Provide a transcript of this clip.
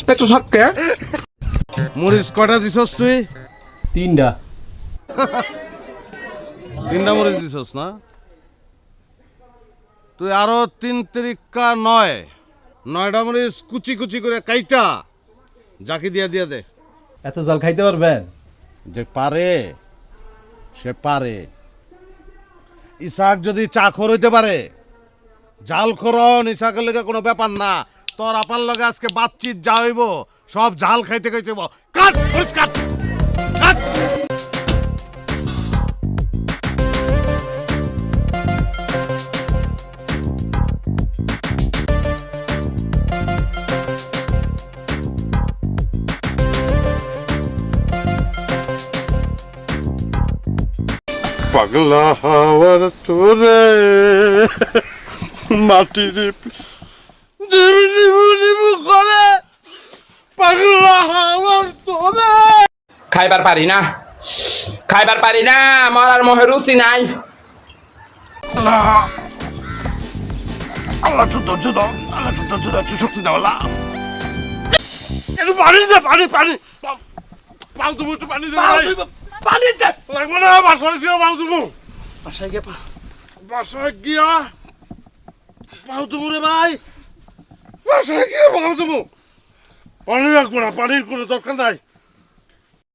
পেটো সাতকে মরিচ কটা দিছস তুই? 3টা। 3টা মরিচ দিছস না? তুই আরো 3 তিরিকা 9টা মরিচ কুচি কুচি করে কাইটা জাকি দিয়া দিয়া দে। এত জাল খাইতে পারবেন? যে পারে সে পারে। ইসাক যদি চাখর হইতে পারে, জাল খরন ইসাকের লগে কোনো ব্যাপার না। তোর আপার লগে আজকে বাতচিত যা হইব সব জাল খাইতে খাইতে হইব। কাট মরিচ কাট কাট। পাগলা হাওয়ার তোরে মাটির করে পাগলা হাওয়ার তোরে খাইবার পারি না, খাইবার পারি না, মরার মোহে রুচি নাই। আল্লাহ একটু ধৈর্য দাও, আল্লাহ একটু ধৈর্য দাও, একটু শক্তি দাও আল্লাহ। একটু পানি দে, পানি পানি পাও তুমি একটু পানি দে পানি দে লাগবে না। বাসায় গিয়া পাও তুমি বাসায় গিয়া পাও তুমি রে ভাই, বাসায় গিয়া পাও তুমি। পানি লাগবে না, পানির কোনো দরকার নাই।